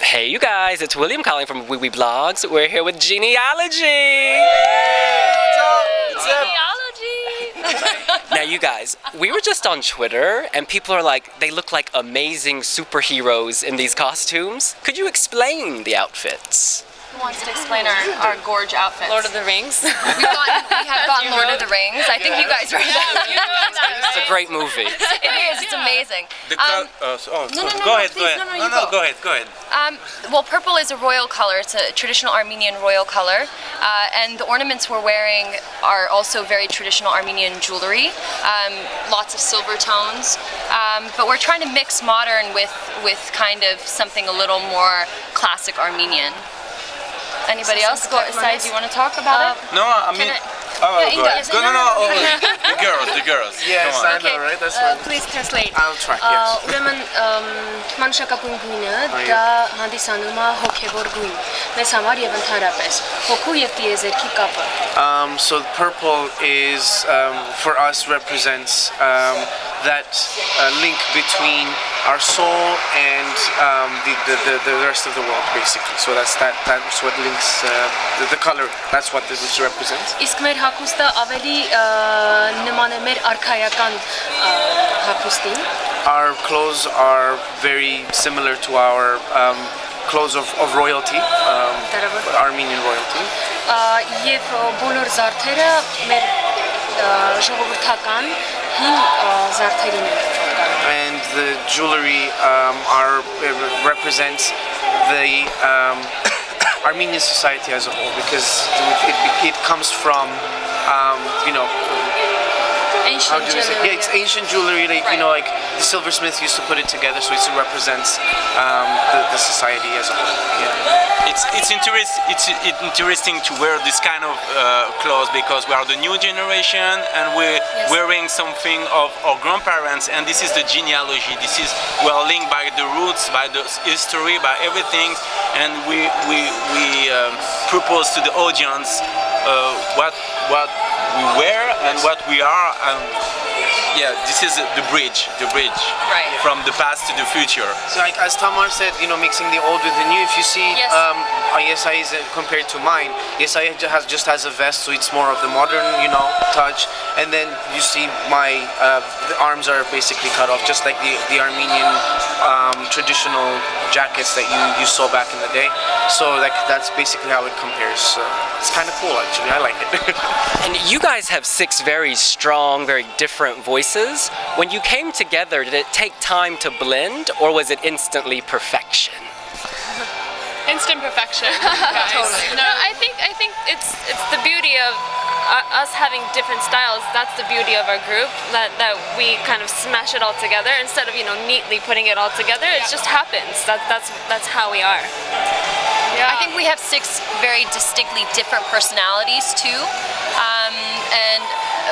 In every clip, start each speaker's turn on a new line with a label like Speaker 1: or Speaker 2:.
Speaker 1: Hey you guys, it's William calling from wiwibloggs. We're here with Genealogy! Now you guys, we were just on Twitter and people are like, they look like amazing superheroes in these costumes. Could you explain the outfits?
Speaker 2: Who wants to explain our gorge outfits?
Speaker 3: Lord of the Rings.
Speaker 2: We have gotten Lord of the Rings. I think you guys read that.
Speaker 1: It's a great movie.
Speaker 2: It is. It's amazing.
Speaker 4: Go ahead. Go ahead.
Speaker 2: Well, purple is a royal color. It's a traditional Armenian royal color, and the ornaments we're wearing are also very traditional Armenian jewelry. Lots of silver tones, but we're trying to mix modern with kind of something a little more classic Armenian. Anybody else? Essai, do you want to talk about it?
Speaker 4: No, I mean... The girls.
Speaker 5: Yes, I know, right? That's fine.
Speaker 3: Please translate.
Speaker 5: I'll try, yes.
Speaker 3: Ուրեմն մանուշակապույն գույնը դա հանդիսանում է հոգևոր գույն մեզ համար եւ ընդհանրապես հոգու եւ տիեզերքի կապը.
Speaker 5: So purple is for us represents that link between our soul and the rest of the world, basically. So that's what links the color. That's what this represents.
Speaker 3: Իսկ մեր հագուստը ավելի նման է մեր արքայական հագուստին.
Speaker 5: Our clothes are very similar to our clothes of royalty, Armenian royalty.
Speaker 3: Եվ բոլոր զարդերը մեր ժողովրդական հին զարդերին են.
Speaker 5: And the jewelry represents the Armenian society as a whole, because it comes from
Speaker 3: Ancient jewelry.
Speaker 5: Yeah, it's ancient jewelry. Like like the silversmith used to put it together, so it represents the society as a whole. Yeah.
Speaker 4: It's interesting to wear this kind of clothes because we are the new generation and we're wearing something of our grandparents, and this is the genealogy. We are linked by the roots, by the history, by everything, and we propose to the audience what we wear and what we are, and this is the bridge from the past to the future.
Speaker 5: So like, as Tamar said, mixing the old with the new. If you see Essai is compared to mine, Essai just has a vest, so it's more of the modern touch, and then you see the arms are basically cut off, just like the Armenian traditional jackets that you saw back in the day. So that's basically how it compares. So it's kind of cool, actually. I like it.
Speaker 1: And you guys have 6 very strong, very different voices. When you came together, did it take time to blend, or was it instantly perfection?
Speaker 6: Instant perfection. Totally. No, I think it's the beauty of us having different styles. That's the beauty of our group, that we kind of smash it all together instead of neatly putting it all together. It just happens. That's how we are. Yeah.
Speaker 2: I think we have 6 very distinctly different personalities too,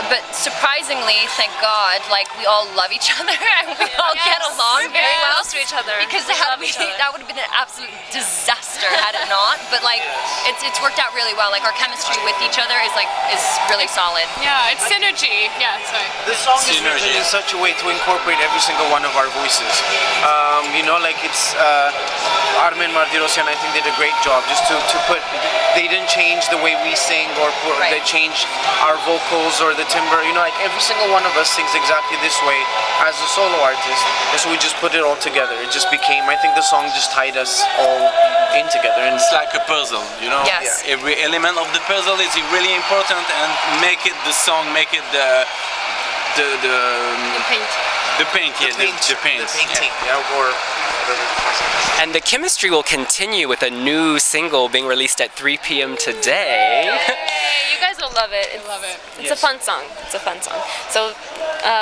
Speaker 2: but surprisingly, thank God, we all love each other and we all get along very well
Speaker 6: to each other.
Speaker 2: Because that would have been an absolute disaster had it not. But it's worked out really well. Our chemistry with each other is really solid.
Speaker 6: Yeah, it's synergy. Yeah, sorry.
Speaker 5: The song is written in such a way to incorporate every single one of our voices. It's Armen Mardirosyan, I think, did a great job just to put. They didn't change the way we sing or they changed our vocals or the timbre. Every single one of us sings exactly this way as a solo artist, and so we just put it all together. It just became. I think the song just tied us all in together. And
Speaker 4: it's like a puzzle,
Speaker 2: Yes.
Speaker 4: Yeah. Every element of the puzzle is really important, and make it the song, make it the paint. The painting, or
Speaker 1: and the chemistry will continue with a new single being released at 3 p.m. today.
Speaker 6: You guys will love it. It's a fun song. So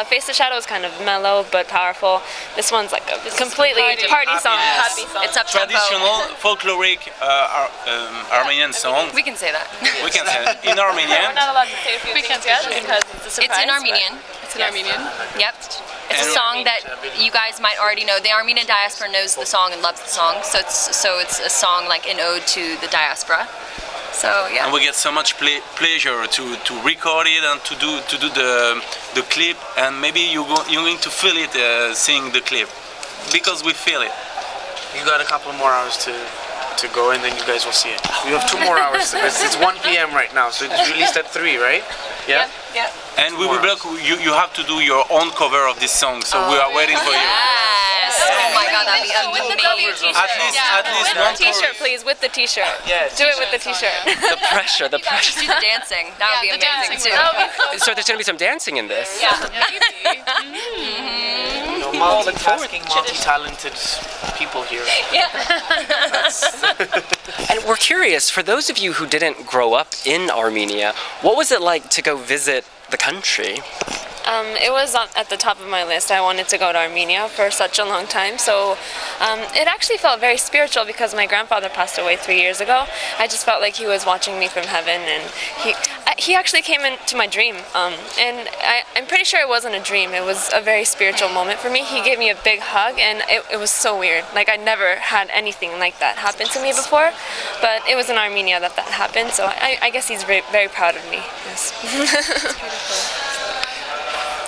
Speaker 6: Face the Shadow is kind of mellow but powerful. This one's a completely party song. Happy song.
Speaker 2: It's up-tempo.
Speaker 4: Traditional folkloric Armenian song.
Speaker 2: We can say that.
Speaker 4: We can say it in Armenian.
Speaker 6: We're not allowed to say a few things yet because it's a surprise.
Speaker 2: It's in Armenian.
Speaker 6: It's in Armenian.
Speaker 2: Yep. It's a song that you guys might already know. The Armenian diaspora knows the song and loves the song, so it's a song an ode to the diaspora. So yeah.
Speaker 4: And we get so much pleasure to record it and to do the clip, and maybe you're going to feel it seeing the clip, because we feel it.
Speaker 5: You got a couple more hours to go, and then you guys will see it. We have 2 more hours. It's 1 p.m. right now, so it's released at 3, right? Yeah.
Speaker 2: Yeah.
Speaker 4: And we will block. You have to do your own cover of this song, so we are waiting for you.
Speaker 2: Yes. Oh my God, that'd be
Speaker 6: With the
Speaker 2: amazing.
Speaker 6: W t-shirt.
Speaker 4: At least
Speaker 6: With
Speaker 4: one
Speaker 6: the t-shirt, please. With the t-shirt.
Speaker 5: Yes.
Speaker 6: Do it with the t-shirt.
Speaker 1: The pressure, the pressure.
Speaker 2: Do the dancing. That would be
Speaker 6: the
Speaker 2: amazing
Speaker 6: dancing
Speaker 2: too.
Speaker 6: would
Speaker 1: So there's going to be some dancing in this.
Speaker 6: Yeah.
Speaker 5: Multitasking, multi-talented people here.
Speaker 1: And we're curious, for those of you who didn't grow up in Armenia, what was it like to go visit the country?
Speaker 6: It was at the top of my list. I wanted to go to Armenia for such a long time, so it actually felt very spiritual because my grandfather passed away 3 years ago. I just felt like he was watching me from heaven, and he actually came into my dream, and I'm pretty sure it wasn't a dream. It was a very spiritual moment for me. He gave me a big hug, and it was so weird. Like, I never had anything like that happen to me before, but it was in Armenia that happened, so I guess he's very, very proud of me. Yes.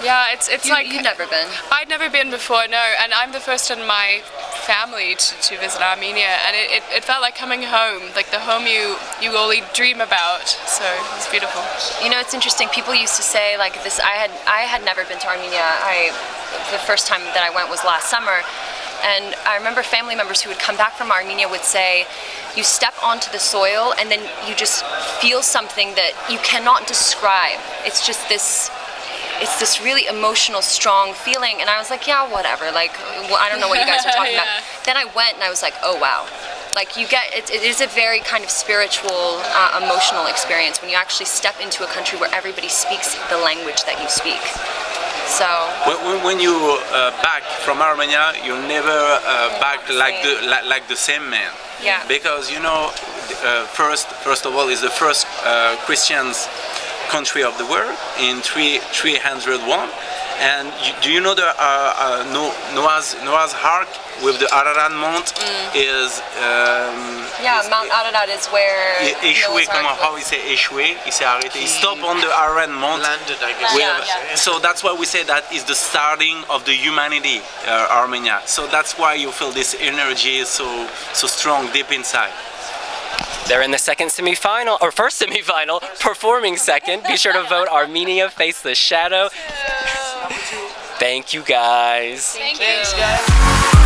Speaker 7: Yeah, it's like
Speaker 2: You've never been.
Speaker 7: I'd never been before, no, and I'm the first in my family to visit Armenia, and it felt like coming home, like the home you only dream about. So it's beautiful.
Speaker 2: You know, it's interesting. People used to say like this. I had never been to Armenia. The first time that I went was last summer, and I remember family members who would come back from Armenia would say, you step onto the soil and then you just feel something that you cannot describe. It's just this. It's this really emotional, strong feeling, and I was like, yeah, whatever. Like, I don't know what you guys are talking about. Then I went and I was like, oh wow. Like, you get it is a very kind of spiritual, emotional experience when you actually step into a country where everybody speaks the language that you speak. So
Speaker 4: when you back from Armenia, you never back like the same man.
Speaker 2: yeah.
Speaker 4: Because first of all, is the first Christians country of the world in 301, and do you know the Noah's Ark with the Ararat Mount is
Speaker 2: Mount Ararat is where
Speaker 4: échoué. How we say échoué? Il s'est arrêté. He stopped on the Ararat Mount.
Speaker 5: Landed, I guess.
Speaker 4: So that's why we say that is the starting of the humanity, Armenia. So that's why you feel this energy is so strong deep inside.
Speaker 1: They're in the second semi-final, or first semi-final, performing second. Be sure to vote Armenia Face the Shadow. Thank you guys.
Speaker 7: Thanks, guys.